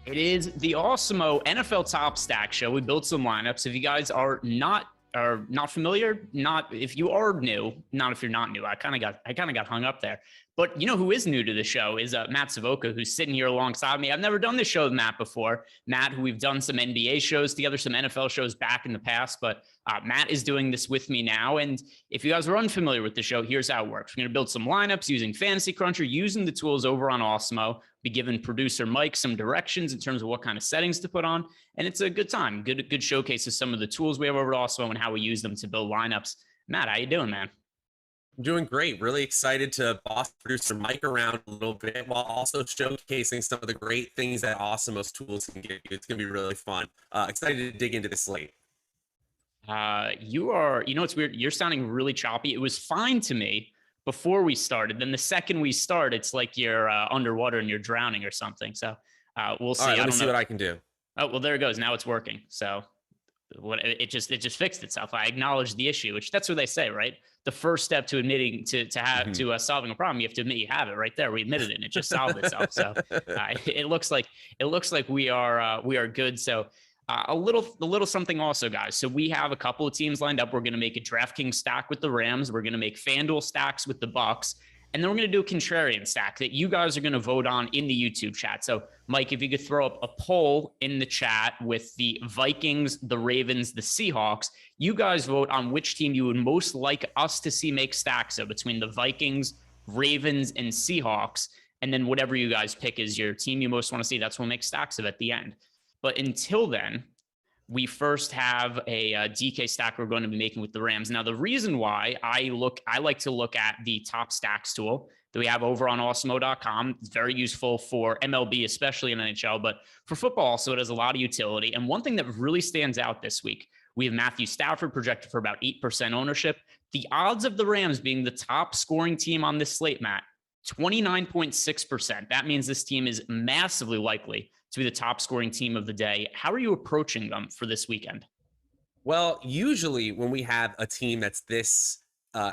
It is the Awesemo NFL Top Stack Show. We built some lineups. If you guys are not familiar, not if you are new, not if you're not new. I kind of got hung up there. But you know who is new to the show is Matt Savoca, who's sitting here alongside me. I've never done this show with Matt before. Matt, who we've done some NBA shows together, some NFL shows back in the past, but Matt is doing this with me now. And if you guys are unfamiliar with the show, here's how it works. We're going to build some lineups using Fantasy Cruncher, using the tools over on Awesemo. Be giving producer Mike some directions in terms of what kind of settings to put on. And it's a good time, good showcase of some of the tools we have over at Awesemo and how we use them to build lineups. Matt, how you doing, man? I'm doing great. Really excited to boss producer Mike around a little bit while also showcasing some of the great things that Awesemo's tools can give you. It's going to be really fun. Excited to dig into this slate. It's weird. You're sounding really choppy. It was fine to me before we started. Then the second we start, it's like you're underwater and you're drowning or something. So we'll see. All right, let me see what I can do. Oh, well, there it goes. Now it's working. So it just fixed itself. I acknowledged the issue, which that's what they say, right? The first step to admitting to solving a problem, you have to admit you have it. Right there, we admitted it, and it just solved itself. So it looks like we are good. So a little something also, guys. So we have a couple of teams lined up. We're going to make a DraftKings stack with the Rams. We're going to make FanDuel stacks with the Bucs. And then we're going to do a contrarian stack that you guys are going to vote on in the YouTube chat. So, Mike, if you could throw up a poll in the chat with the Vikings, the Ravens, the Seahawks, you guys vote on which team you would most like us to see make stacks of between the Vikings, Ravens, and Seahawks. And then whatever you guys pick is your team you most want to see, that's what we'll make stacks of at the end. But until then, we first have a DK stack we're going to be making with the Rams. Now, the reason why I like to look at the top stacks tool that we have over on awesemo.com. It's very useful for MLB, especially in NHL, but for football also, it has a lot of utility. And one thing that really stands out this week, we have Matthew Stafford projected for about 8% ownership. The odds of the Rams being the top scoring team on this slate, Matt, 29.6%. That means this team is massively likely to be the top scoring team of the day. How are you approaching them for this weekend? Well, usually when we have a team that's this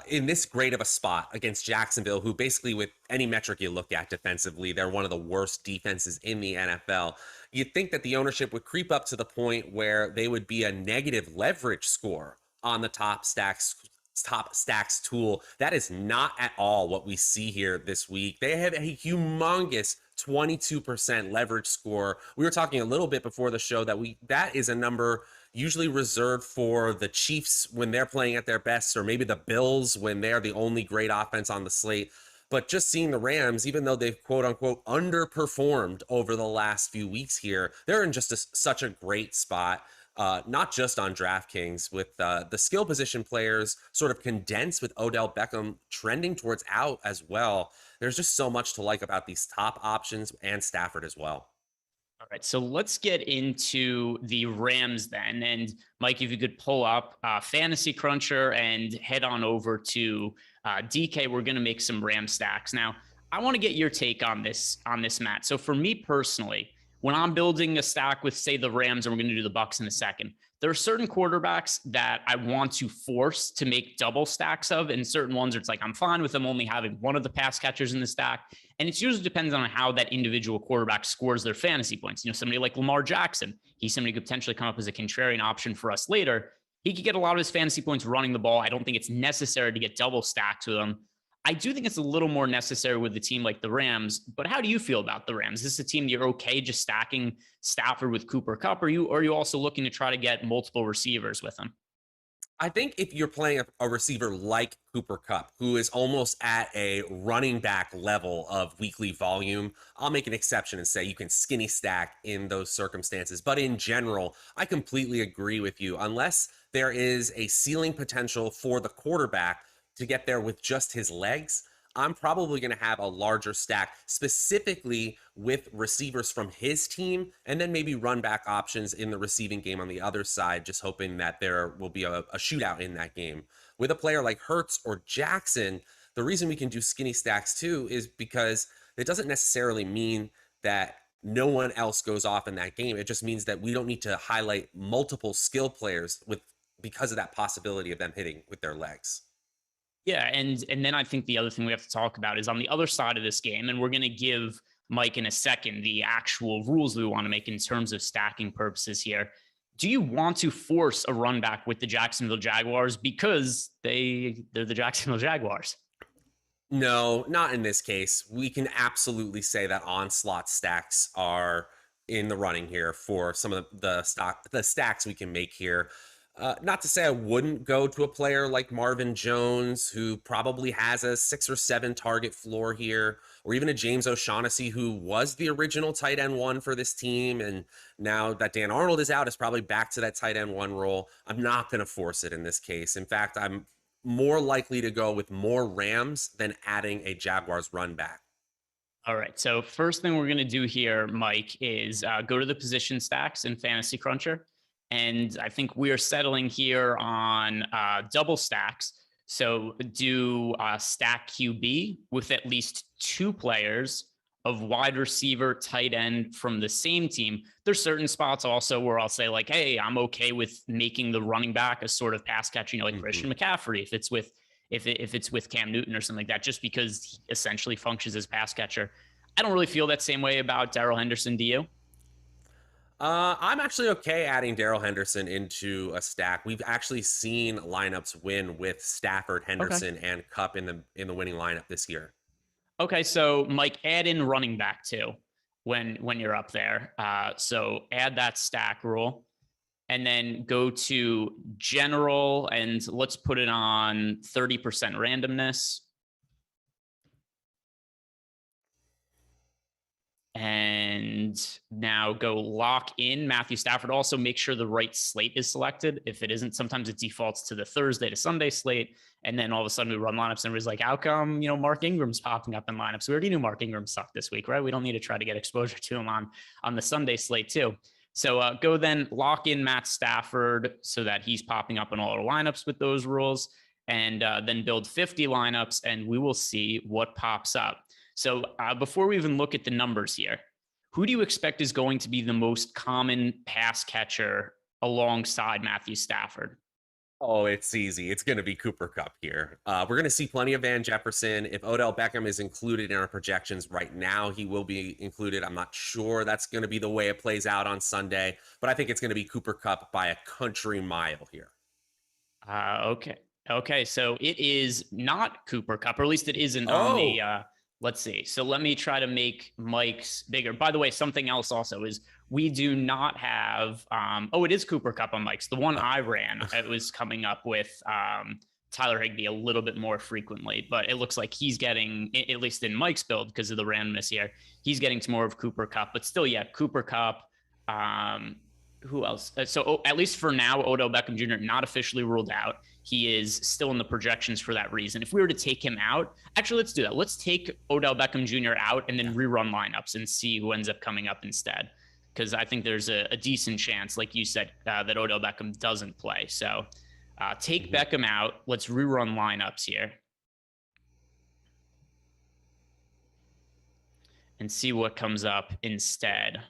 in this great of a spot against Jacksonville, who basically with any metric you look at defensively, they're one of the worst defenses in the NFL. You'd think that the ownership would creep up to the point where they would be a negative leverage score on the top stacks tool. That is not at all what we see here this week. They have a humongous 22% leverage score. We were talking a little bit before the show that is a number usually reserved for the Chiefs when they're playing at their best, or maybe the Bills when they're the only great offense on the slate. But just seeing the Rams, even though they've quote unquote underperformed over the last few weeks here, they're in just such a great spot. Not just on DraftKings, with the skill position players sort of condensed with Odell Beckham trending towards out as well. There's just so much to like about these top options and Stafford as well. All right, so let's get into the Rams then. And Mike, if you could pull up Fantasy Cruncher and head on over to DK, we're going to make some Ram stacks. Now, I want to get your take on this, Matt. So for me personally, when I'm building a stack with, say, the Rams, and we're going to do the Bucs in a second, there are certain quarterbacks that I want to force to make double stacks of, and certain ones where it's like I'm fine with them only having one of the pass catchers in the stack. And it usually depends on how that individual quarterback scores their fantasy points. You know, somebody like Lamar Jackson, he's somebody who could potentially come up as a contrarian option for us later. He could get a lot of his fantasy points running the ball. I don't think it's necessary to get double stacked with him. I do think it's a little more necessary with a team like the Rams, but how do you feel about the Rams? Is this a team that you're okay just stacking Stafford with Cooper Kupp, or are you also looking to try to get multiple receivers with them? I think if you're playing a receiver like Cooper Kupp, who is almost at a running back level of weekly volume, I'll make an exception and say you can skinny stack in those circumstances. But in general, I completely agree with you. Unless there is a ceiling potential for the quarterback to get there with just his legs, I'm probably going to have a larger stack specifically with receivers from his team, and then maybe run back options in the receiving game on the other side, just hoping that there will be a shootout in that game. With a player like Hurts or Jackson, the reason we can do skinny stacks too is because it doesn't necessarily mean that no one else goes off in that game. It just means that we don't need to highlight multiple skill players because of that possibility of them hitting with their legs. Yeah, and then I think the other thing we have to talk about is on the other side of this game, and we're going to give Mike in a second, the actual rules we want to make in terms of stacking purposes here. Do you want to force a run back with the Jacksonville Jaguars because they're the Jacksonville Jaguars? No, not in this case. We can absolutely say that onslaught stacks are in the running here for some of the stacks we can make here. Not to say I wouldn't go to a player like Marvin Jones, who probably has a 6 or 7 target floor here, or even a James O'Shaughnessy, who was the original tight end 1 for this team. And now that Dan Arnold is out, is probably back to that tight end 1 role. I'm not going to force it in this case. In fact, I'm more likely to go with more Rams than adding a Jaguars run back. All right. So first thing we're going to do here, Mike, is go to the position stacks in Fantasy Cruncher. And I think we are settling here on double stacks. So do stack QB with at least 2 players of wide receiver, tight end from the same team. There's certain spots also where I'll say like, hey, I'm okay with making the running back a sort of pass catcher, like Christian McCaffrey, if it's with Cam Newton or something like that, just because he essentially functions as pass catcher. I don't really feel that same way about Daryl Henderson. Do you? I'm actually okay adding Daryl Henderson into a stack. We've actually seen lineups win with Stafford, Henderson, and Kupp in the winning lineup this year. Okay, so Mike, add in running back too when you're up there. So add that stack rule, and then go to general, and let's put it on 30% randomness. And now go lock in Matthew Stafford. Also make sure the right slate is selected. If it isn't, sometimes it defaults to the Thursday to Sunday slate. And then all of a sudden we run lineups and everybody's like, how come, Mark Ingram's popping up in lineups? We already knew Mark Ingram sucked this week, right? We don't need to try to get exposure to him on the Sunday slate too. So go then lock in Matt Stafford so that he's popping up in all our lineups with those rules, and then build 50 lineups and we will see what pops up. So before we even look at the numbers here, who do you expect is going to be the most common pass catcher alongside Matthew Stafford? Oh, it's easy. It's going to be Cooper Kupp here. We're going to see plenty of Van Jefferson. If Odell Beckham is included in our projections right now, he will be included. I'm not sure that's going to be the way it plays out on Sunday, but I think it's going to be Cooper Kupp by a country mile here. Okay. So it is not Cooper Kupp, or at least it isn't on the... Let's see. So let me try to make Mike's bigger. By the way, something else also is we do not have, it is Cooper Kupp on Mike's. The one I ran, it was coming up with Tyler Higbee a little bit more frequently, but it looks like he's getting, at least in Mike's build, because of the randomness here, he's getting to more of Cooper Kupp, but still, yeah, Cooper Kupp. Who else? So at least for now, Odell Beckham Jr. not officially ruled out. He is still in the projections for that reason. If we were to take him out, actually, let's do that. Let's take Odell Beckham Jr. out and then rerun lineups and see who ends up coming up instead. Because I think there's a decent chance, like you said, that Odell Beckham doesn't play. So take Beckham out. Let's rerun lineups here and see what comes up instead.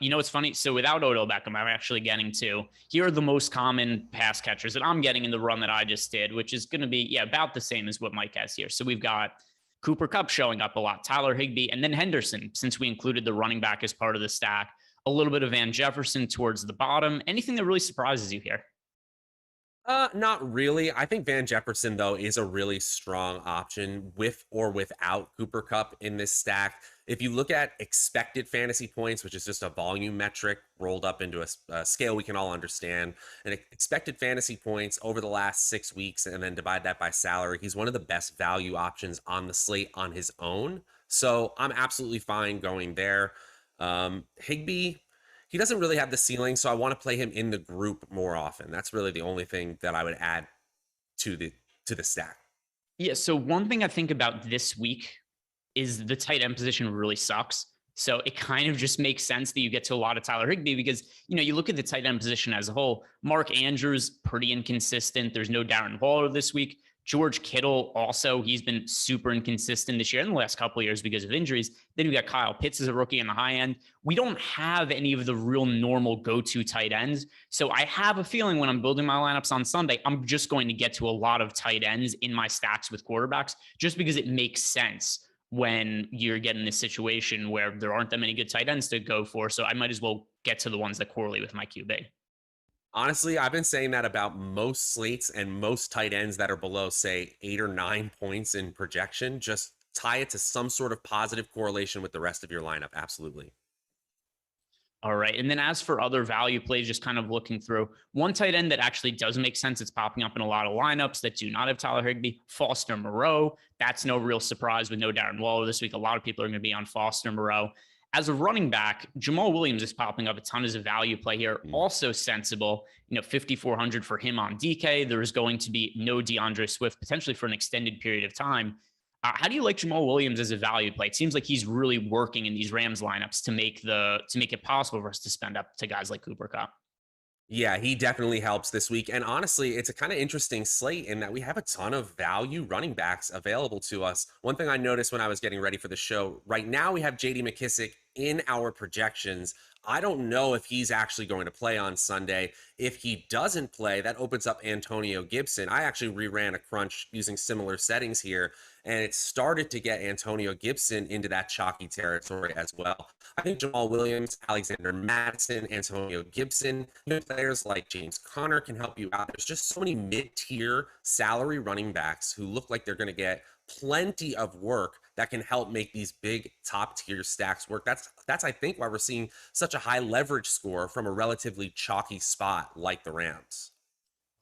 It's funny. So without Odell Beckham, I'm actually getting to, here are the most common pass catchers that I'm getting in the run that I just did, which is going to be, about the same as what Mike has here. So we've got Cooper Kupp showing up a lot, Tyler Higbee, and then Henderson, since we included the running back as part of the stack, a little bit of Van Jefferson towards the bottom. Anything that really surprises you here? Not really. I think Van Jefferson, though, is a really strong option with or without Cooper Kupp in this stack. If you look at expected fantasy points, which is just a volume metric rolled up into a scale we can all understand, and expected fantasy points over the last 6 weeks, and then divide that by salary, he's one of the best value options on the slate on his own. So I'm absolutely fine going there. Higbee, he doesn't really have the ceiling, so I want to play him in the group more often. That's really the only thing that I would add to the stack. Yeah, so one thing I think about this week is the tight end position really sucks. So it kind of just makes sense that you get to a lot of Tyler Higbee because, you look at the tight end position as a whole. Mark Andrews, pretty inconsistent. There's no Darren Waller this week. George Kittle also, he's been super inconsistent this year in the last couple of years because of injuries. Then we got Kyle Pitts as a rookie in the high end. We don't have any of the real normal go-to tight ends. So I have a feeling when I'm building my lineups on Sunday, I'm just going to get to a lot of tight ends in my stacks with quarterbacks just because it makes sense when you're getting this situation where there aren't that many good tight ends to go for. So I might as well get to the ones that correlate with my QB. Honestly, I've been saying that about most slates and most tight ends that are below, say, 8 or 9 points in projection. Just tie it to some sort of positive correlation with the rest of your lineup. Absolutely. All right. And then as for other value plays, just kind of looking through one tight end that actually does make sense. It's popping up in a lot of lineups that do not have Tyler Higbee, Foster Moreau. That's no real surprise with no Darren Waller this week. A lot of people are going to be on Foster Moreau. As a running back, Jamal Williams is popping up a ton as a value play here. Also sensible, 5,400 for him on DK. There's going to be no DeAndre Swift potentially for an extended period of time. How do you like Jamal Williams as a value play? It seems like he's really working in these Rams lineups to make it possible for us to spend up to guys like Cooper Kupp. Yeah, he definitely helps this week. And honestly, it's a kind of interesting slate in that we have a ton of value running backs available to us. One thing I noticed when I was getting ready for the show, right now we have JD McKissic in our projections. I don't know if he's actually going to play on Sunday. If he doesn't play, that opens up Antonio Gibson. I actually reran a crunch using similar settings here, and it started to get Antonio Gibson into that chalky territory as well. I think Jamal Williams, Alexander Madison, Antonio Gibson, players like James Conner can help you out. There's just so many mid-tier salary running backs who look like they're going to get plenty of work that can help make these big top tier stacks work. That's I think why we're seeing such a high leverage score from a relatively chalky spot like the Rams.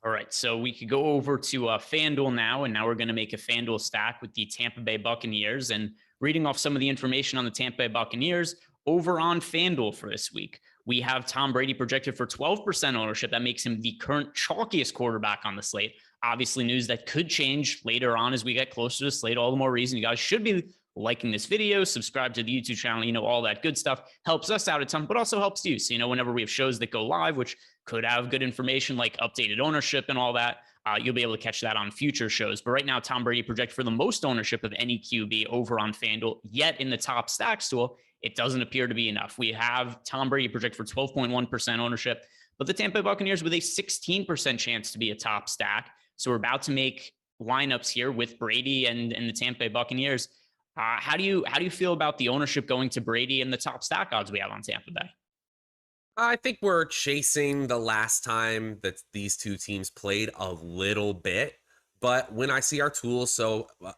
All right, so we could go over to FanDuel now, and now we're going to make a FanDuel stack with the Tampa Bay Buccaneers. And reading off some of the information on the Tampa Bay Buccaneers over on FanDuel for this week, we have Tom Brady projected for 12% ownership. That makes him the current chalkiest quarterback on the slate. Obviously, news that could change later on as we get closer to the slate. All the more reason you guys should be liking this video, subscribe to the YouTube channel, all that good stuff. Helps us out a ton, but also helps you. So, whenever we have shows that go live, which could have good information like updated ownership and all that, you'll be able to catch that on future shows. But right now, Tom Brady projected for the most ownership of any QB over on FanDuel, yet in the top stacks tool, it doesn't appear to be enough. We have Tom Brady projected for 12.1% ownership, but the Tampa Bay Buccaneers with a 16% chance to be a top stack. So we're about to make lineups here with Brady and the Tampa Bay Buccaneers. How do you feel about the ownership going to Brady and the top stack odds we have on Tampa Bay? I think we're chasing the last time that these two teams played a little bit, but when I see our tools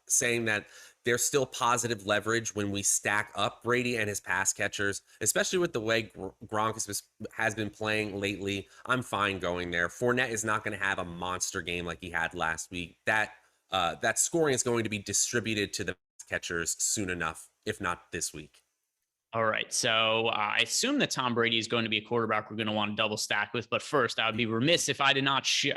saying that there's still positive leverage when we stack up Brady and his pass catchers, especially with the way Gronk has been playing lately, I'm fine going there. Fournette is not going to have a monster game like he had last week. That scoring is going to be distributed to the catchers soon enough, if not this week. All right, so I assume that Tom Brady is going to be a quarterback we're going to want to double stack with. But first, I would be remiss if I did not shout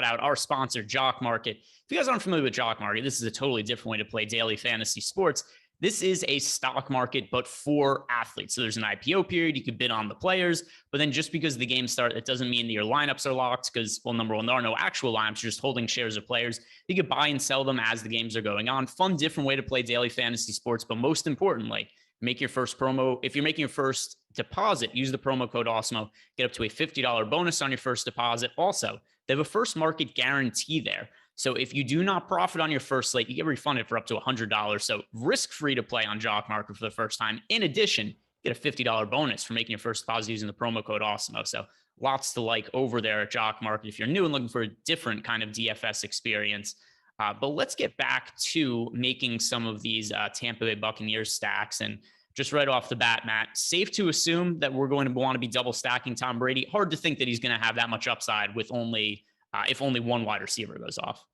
out our sponsor, Jock Market. If you guys aren't familiar with Jock Market, this is a totally different way to play daily fantasy sports. This is a stock market, but for athletes. So there's an IPO period. You could bid on the players, but then just because the game starts, it doesn't mean that your lineups are locked because, well, number one, there are no actual lineups. You're just holding shares of players. You could buy and sell them as the games are going on. Fun, different way to play daily fantasy sports, but most importantly, make your first promo. If you're making your first deposit, use the promo code Awesemo. Get up to a $50 bonus on your first deposit. Also, they have a first market guarantee there. So if you do not profit on your first slate, you get refunded for up to $100. So risk-free to play on Jock Market for the first time. In addition, get a $50 bonus for making your first deposit using the promo code Awesemo. So lots to like over there at Jock Market if you're new and looking for a different kind of DFS experience. But let's get back to making some of these Tampa Bay Buccaneers stacks. And just right off the bat, Matt, safe to assume that we're going to want to be double stacking Tom Brady. Hard to think that he's going to have that much upside with only if only one wide receiver goes off.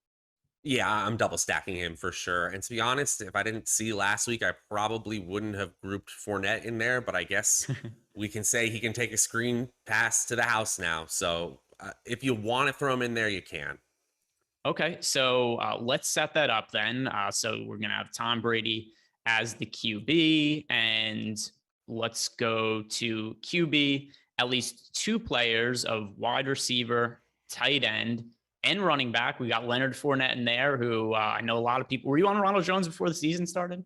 Yeah, I'm double stacking him for sure. And to be honest, if I didn't see last week, I probably wouldn't have grouped Fournette in there. But I guess we can say he can take a screen pass to the house now. So if you want to throw him in there, you can. Okay, so let's set that up then. So we're going to have Tom Brady as the QB, and let's go to QB, at least two players of wide receiver, tight end, and running back. We got Leonard Fournette in there, who I know a lot of people. Were you on Ronald Jones before the season started?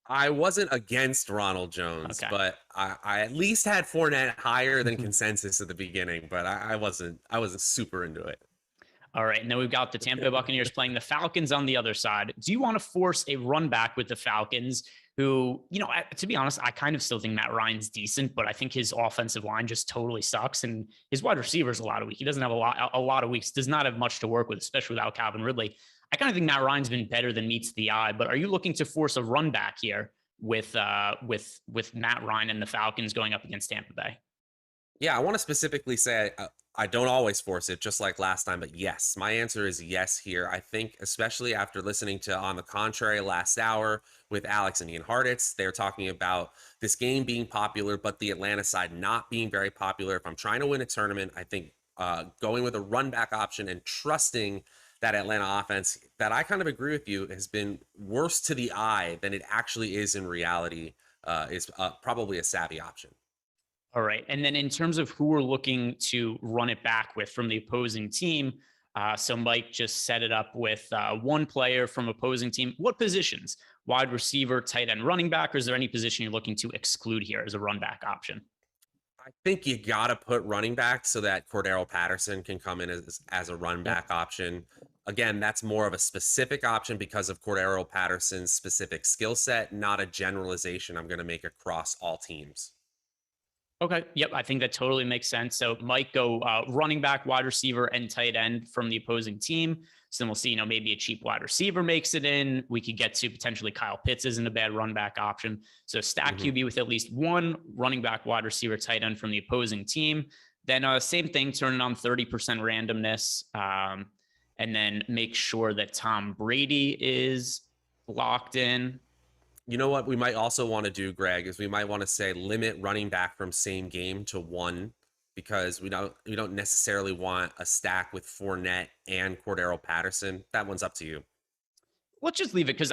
I wasn't against Ronald Jones, okay, but I at least had Fournette higher than consensus at the beginning, but I wasn't super into it. All right. And then we've got the Tampa Bay Buccaneers playing the Falcons on the other side. Do you want to force a run back with the Falcons, who, to be honest, I kind of still think Matt Ryan's decent, but I think his offensive line just totally sucks. And his wide receivers a lot of weeks. He doesn't have a lot of weeks, does not have much to work with, especially without Calvin Ridley. I kind of think Matt Ryan's been better than meets the eye, but are you looking to force a run back here with Matt Ryan and the Falcons going up against Tampa Bay? Yeah, I want to specifically say I don't always force it, just like last time, but yes, my answer is yes here. I think, especially after listening to On the Contrary last hour with Alex and Ian Hartitz, they're talking about this game being popular, but the Atlanta side not being very popular. If I'm trying to win a tournament, I think going with a run back option and trusting that Atlanta offense, that I kind of agree with you, has been worse to the eye than it actually is in reality, is probably a savvy option. All right. And then in terms of who we're looking to run it back with from the opposing team, so Mike just set it up with one player from opposing team. What positions? Wide receiver, tight end, running back, or is there any position you're looking to exclude here as a run back option? I think you got to put running back so that Cordero Patterson can come in as a run back option. Again, that's more of a specific option because of Cordero Patterson's specific skill set, not a generalization I'm going to make across all teams. Okay. Yep. I think that totally makes sense. So Mike go running back, wide receiver, and tight end from the opposing team. So then we'll see, maybe a cheap wide receiver makes it in. We could get to potentially Kyle Pitts isn't a bad run back option. So stack QB with at least one running back, wide receiver, tight end from the opposing team. Then same thing, turn it on 30% randomness. And then make sure that Tom Brady is locked in. You know what we might also want to do, Greg, is we might want to say limit running back from same game to one, because we don't necessarily want a stack with Fournette and Cordero Patterson. That one's up to you. Let's just leave it, because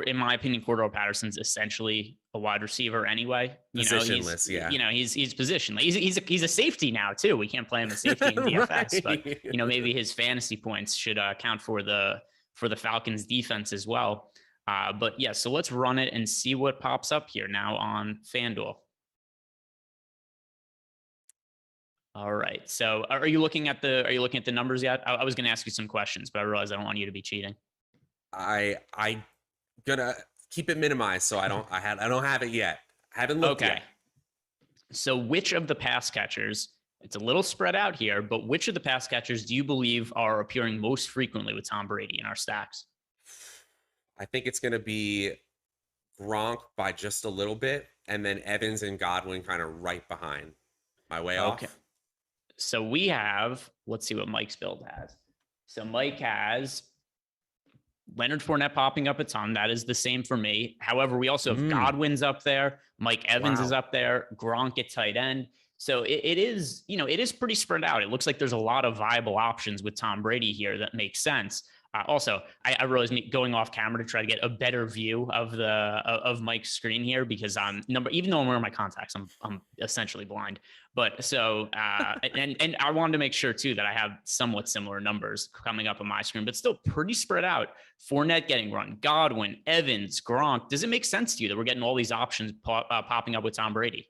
in my opinion, Cordero Patterson's essentially a wide receiver anyway. Positionless, yeah. He's positionless. He's a safety now too. We can't play him as safety in DFS, right. But maybe his fantasy points should account for the Falcons defense as well. But yeah, so let's run it and see what pops up here now on FanDuel. All right. So are you looking at the numbers yet? I was going to ask you some questions, but I realized I don't want you to be cheating. I gonna keep it minimized, so I don't have it yet. I haven't looked yet. So which of the pass catchers, it's a little spread out here, but which of the pass catchers do you believe are appearing most frequently with Tom Brady in our stacks? I think it's going to be Gronk by just a little bit, and then Evans and Godwin kind of right behind. My way off. So we have, let's see what Mike's build has. So Mike has Leonard Fournette popping up a ton. That is the same for me. However, we also have Godwin's up there. Mike Evans is up there. Gronk at tight end. So it is pretty spread out. It looks like there's a lot of viable options with Tom Brady here that makes sense. Also, I realized going off camera to try to get a better view of Mike's screen here, because even though I'm wearing my contacts, I'm essentially blind. But so and I wanted to make sure too that I have somewhat similar numbers coming up on my screen, but still pretty spread out. Fournette getting run, Godwin, Evans, Gronk. Does it make sense to you that we're getting all these options popping up with Tom Brady?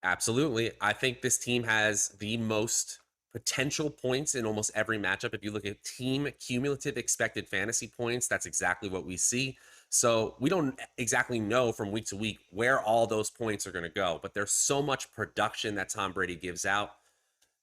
Absolutely. I think this team has the most potential points in almost every matchup. If you look at team cumulative expected fantasy points, that's exactly what we see. So we don't exactly know from week to week where all those points are going to go, but there's so much production that Tom Brady gives out.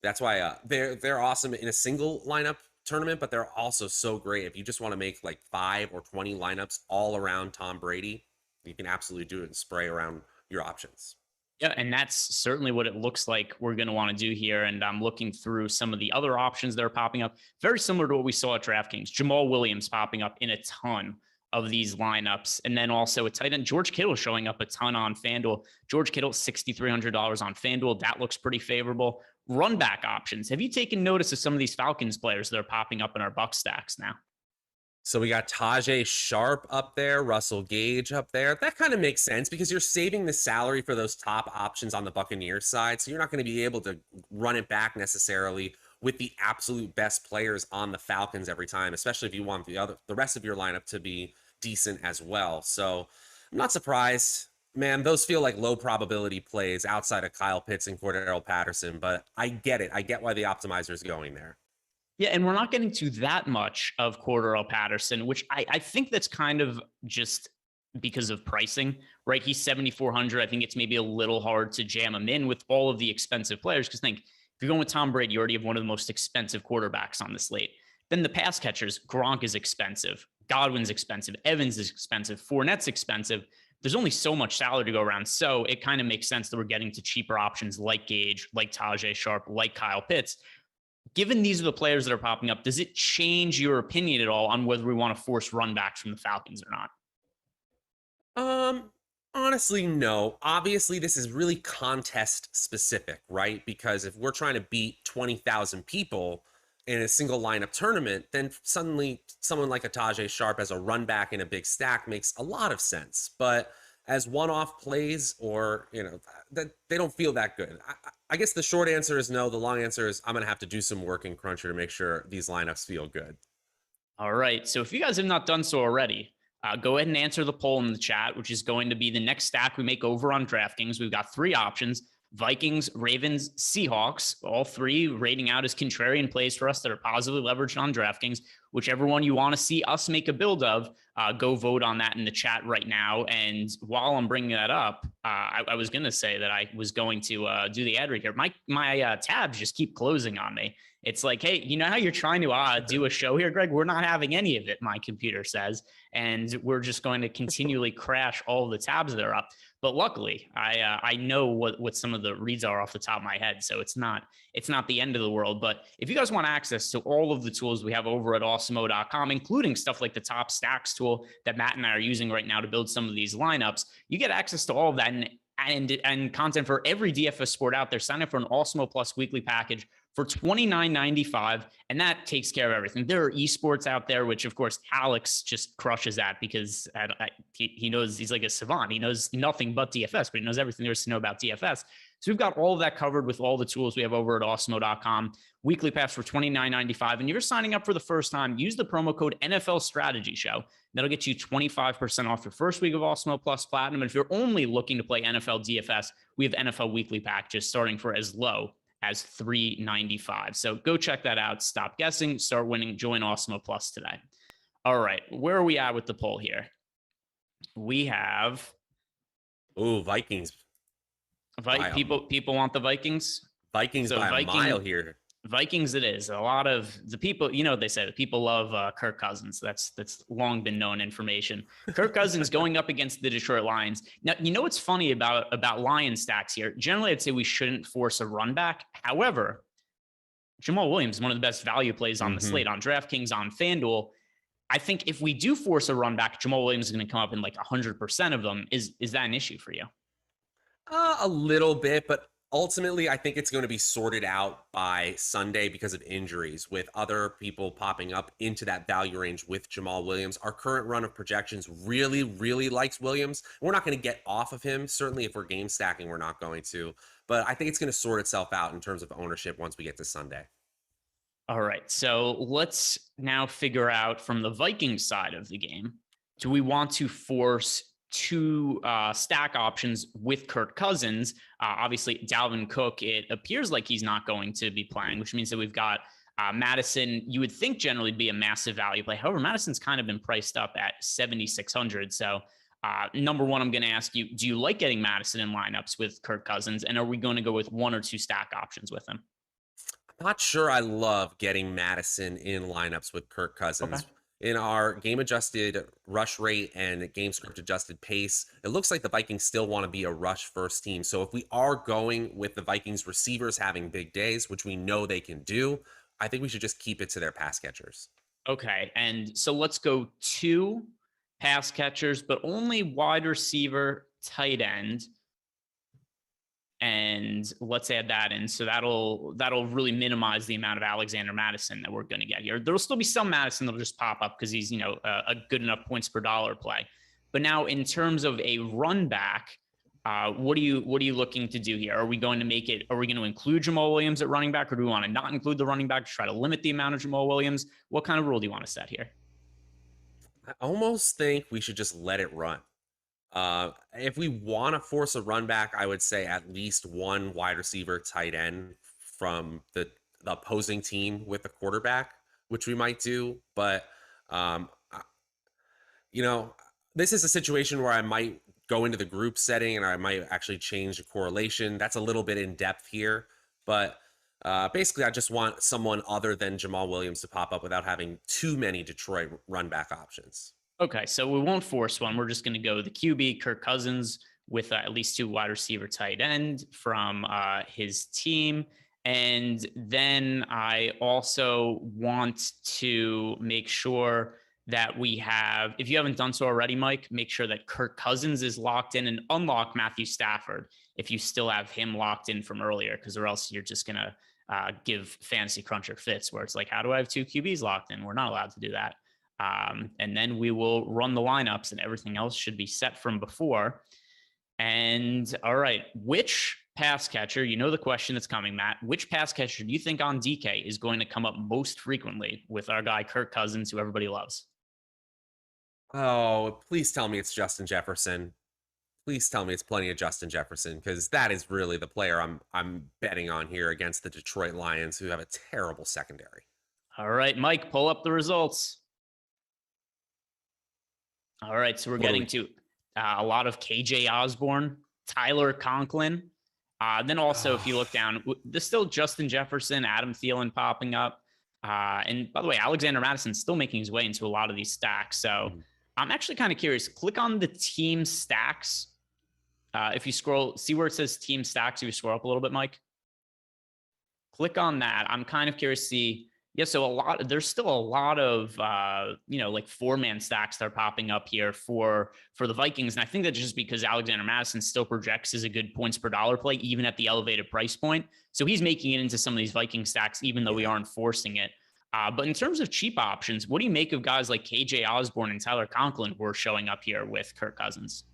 That's why they're awesome in a single lineup tournament, but they're also so great if you just want to make like 5 or 20 lineups all around Tom Brady. You can absolutely do it and spray around your options. Yeah, and that's certainly what it looks like we're going to want to do here. And I'm looking through some of the other options that are popping up. Very similar to what we saw at DraftKings. Jamal Williams popping up in a ton of these lineups. And then also a tight end, George Kittle, showing up a ton on FanDuel. George Kittle, $6,300 on FanDuel. That looks pretty favorable. Run back options. Have you taken notice of some of these Falcons players that are popping up in our Buck stacks now? So we got Tajay Sharp up there, Russell Gage up there. That kind of makes sense because you're saving the salary for those top options on the Buccaneers side. So you're not going to be able to run it back necessarily with the absolute best players on the Falcons every time, especially if you want the rest of your lineup to be decent as well. So I'm not surprised. Man, those feel like low probability plays outside of Kyle Pitts and Cordero Patterson, but I get it. I get why the optimizer is going there. Yeah, and we're not getting to that much of Cordarrelle Patterson, which I think that's kind of just because of pricing, right? He's 7,400. I think it's maybe a little hard to jam him in with all of the expensive players. Because think, if you're going with Tom Brady, you already have one of the most expensive quarterbacks on the slate. Then the pass catchers, Gronk is expensive, Godwin's expensive, Evans is expensive, Fournette's expensive. There's only so much salary to go around. So it kind of makes sense that we're getting to cheaper options like Gage, like Tajay Sharp, like Kyle Pitts. Given these are the players that are popping up, does it change your opinion at all on whether we want to force run backs from the Falcons or not? Honestly, no. Obviously, this is really contest specific, right? Because if we're trying to beat 20,000 people in a single lineup tournament, then suddenly someone like a Tajay Sharp as a run back in a big stack makes a lot of sense. But as one-off plays, or that they don't feel that good. I guess the short answer is no. The long answer is I'm gonna have to do some work in Cruncher to make sure these lineups feel good. All right. So if you guys have not done so already, go ahead and answer the poll in the chat, which is going to be the next stack we make over on DraftKings. We've got 3 options: Vikings, Ravens, Seahawks, all 3 rating out as contrarian plays for us that are positively leveraged on DraftKings. Whichever one you want to see us make a build of, go vote on that in the chat right now. And while I'm bringing that up, I was going to say that I was going to do the ad read here. My tabs just keep closing on me. It's like, hey, you know how you're trying to do a show here, Greg? We're not having any of it, my computer says. And we're just going to continually crash all the tabs that are up. But luckily, I know what some of the reads are off the top of my head, so it's not the end of the world. But if you guys want access to all of the tools we have over at Awesemo.com, including stuff like the Top Stacks tool that Matt and I are using right now to build some of these lineups, you get access to all of that and content for every DFS sport out there. Sign up for an Awesemo Plus weekly package for $29.95, and that takes care of everything. There are esports out there, which of course Alex just crushes at because he knows, he's like a savant. He knows nothing but DFS, but he knows everything there is to know about DFS. So we've got all of that covered with all the tools we have over at Awesemo.com. Weekly pass for $29.95. And you're signing up for the first time, use the promo code NFL Strategy Show. That'll get you 25% off your first week of Awesemo Plus Platinum. And if you're only looking to play NFL DFS, we have NFL weekly packages starting for as low as $3.95. So go check that out. Stop guessing, start winning, join Awesemo Plus today. All right, where are we at with the poll here? We have Vikings. People want the Vikings. Vikings so by a mile here. Vikings it is. A lot of the people, they say that people love Kirk Cousins. That's long been known information. Kirk Cousins going up against the Detroit Lions. Now, what's funny about Lion stacks here? Generally, I'd say we shouldn't force a run back. However, Jamal Williams is one of the best value plays on the slate on DraftKings, on FanDuel. I think if we do force a run back, Jamal Williams is going to come up in like 100% of them. Is that an issue for you? A little bit, but ultimately, I think it's going to be sorted out by Sunday because of injuries, with other people popping up into that value range with Jamal Williams. Our current run of projections really, really likes Williams. We're not going to get off of him. Certainly, if we're game stacking, we're not going to. But I think it's going to sort itself out in terms of ownership once we get to Sunday. All right. So let's now figure out from the Vikings side of the game, do we want to force 2 stack options with Kirk Cousins? Obviously, Dalvin Cook, it appears like he's not going to be playing, which means that we've got Madison. You would think generally be a massive value play. However, Madison's kind of been priced up at 7,600. So number one, I'm going to ask you, do you like getting Madison in lineups with Kirk Cousins? And are we going to go with 1 or 2 stack options with him? I'm not sure I love getting Madison in lineups with Kirk Cousins. Okay. In our game-adjusted rush rate and game script-adjusted pace, it looks like the Vikings still want to be a rush-first team. So if we are going with the Vikings receivers having big days, which we know they can do, I think we should just keep it to their pass catchers. Okay, and so let's go 2 pass catchers, but only wide receiver, tight end. And let's add that in. So that'll really minimize the amount of Alexander Madison that we're going to get here. There'll still be some Madison that'll just pop up because he's, a good enough points per dollar play. But now in terms of a run back, what are you looking to do here? Are we going to include Jamal Williams at running back, or do we want to not include the running back to try to limit the amount of Jamal Williams? What kind of rule do you want to set here? I almost think we should just let it run. If we want to force a run back, I would say at least 1 wide receiver tight end from the the opposing team with the quarterback, which we might do. But, you know, this is a situation where I might go into the group setting and I might actually change the correlation. That's a little bit in depth here. But basically, I just want someone other than Jamal Williams to pop up without having too many Detroit run back options. Okay, so we won't force one. We're just going to go the QB, Kirk Cousins, with at least 2 wide receiver tight end from his team. And then I also want to make sure that we have, if you haven't done so already, Mike, make sure that Kirk Cousins is locked in and unlock Matthew Stafford if you still have him locked in from earlier, because or else you're just going to give Fantasy Cruncher fits where it's like, how do I have 2 QBs locked in? We're not allowed to do that. And then we will run the lineups and everything else should be set from before. And all right, which pass catcher, you know the question that's coming, Matt, which pass catcher do you think on DK is going to come up most frequently with our guy Kirk Cousins, who everybody loves? Oh, please tell me it's Justin Jefferson. Please tell me it's plenty of Justin Jefferson, because that is really the player I'm betting on here against the Detroit Lions, who have a terrible secondary. All right, Mike, pull up the results. All right, so we're getting to a lot of KJ Osborne, Tyler Conklin. Then also, if you look down, there's still Justin Jefferson, Adam Thielen popping up. And by the way, Alexander Madison's still making his way into a lot of these stacks. So I'm actually kind of curious. Click on the team stacks. If you scroll, see where it says team stacks, if you scroll up a little bit, Mike. Click on that. I'm kind of curious to see. Yeah, so there's still a lot of, like 4-man stacks that are popping up here for the Vikings. And I think that's just because Alexander Madison still projects as a good points per dollar play, even at the elevated price point. So he's making it into some of these Viking stacks, even though we aren't forcing it. But in terms of cheap options, what do you make of guys like KJ Osborne and Tyler Conklin who are showing up here with Kirk Cousins?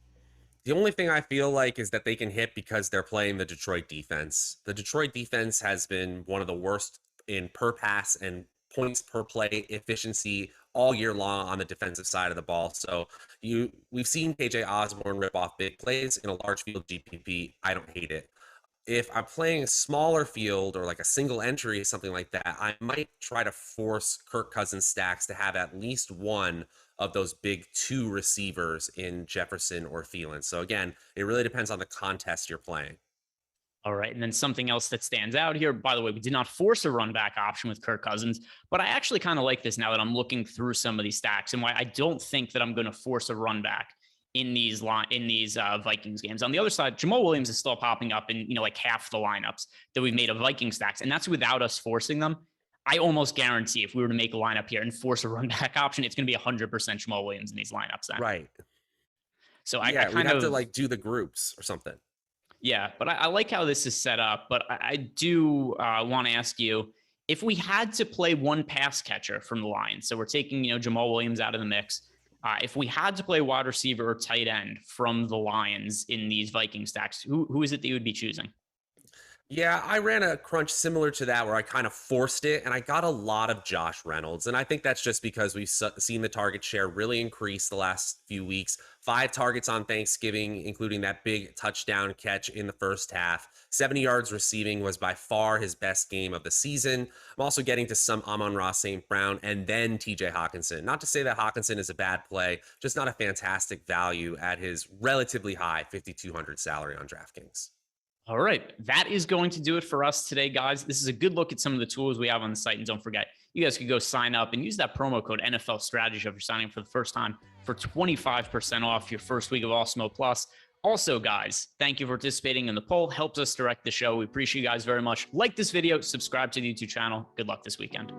The only thing I feel like is that they can hit because they're playing the Detroit defense. The Detroit defense has been one of the worst in per pass and points per play efficiency all year long on the defensive side of the ball. So we've seen KJ Osborne rip off big plays in a large field GPP. I don't hate it. If I'm playing a smaller field or like a single entry, something like that, I might try to force Kirk Cousins stacks to have at least one of those big 2 receivers in Jefferson or Thielen. So again, it really depends on the contest you're playing. All right. And then something else that stands out here, by the way, we did not force a run back option with Kirk Cousins, but I actually kind of like this now that I'm looking through some of these stacks and why I don't think that I'm going to force a run back in these Vikings games. On the other side, Jamal Williams is still popping up in, like half the lineups that we've made of Viking stacks. And that's without us forcing them. I almost guarantee if we were to make a lineup here and force a run back option, it's going to be 100% Jamal Williams in these lineups. Then. Right. So I kind of have to like do the groups or something. Yeah, but I like how this is set up. But I do want to ask you, if we had to play one pass catcher from the Lions, so we're taking, Jamal Williams out of the mix. If we had to play wide receiver or tight end from the Lions in these Viking stacks, who is it that you would be choosing? Yeah, I ran a crunch similar to that where I kind of forced it, and I got a lot of Josh Reynolds. And I think that's just because we've seen the target share really increase the last few weeks. 5 targets on Thanksgiving, including that big touchdown catch in the first half. 70 yards receiving was by far his best game of the season. I'm also getting to some Amon-Ra St. Brown and then TJ Hawkinson. Not to say that Hawkinson is a bad play, just not a fantastic value at his relatively high $5,200 salary on DraftKings. All right. That is going to do it for us today, guys. This is a good look at some of the tools we have on the site. And don't forget, you guys can go sign up and use that promo code NFL Strategy if you're signing up for the first time for 25% off your first week of Awesemo Plus. Also, guys, thank you for participating in the poll. Helps us direct the show. We appreciate you guys very much. Like this video, subscribe to the YouTube channel. Good luck this weekend.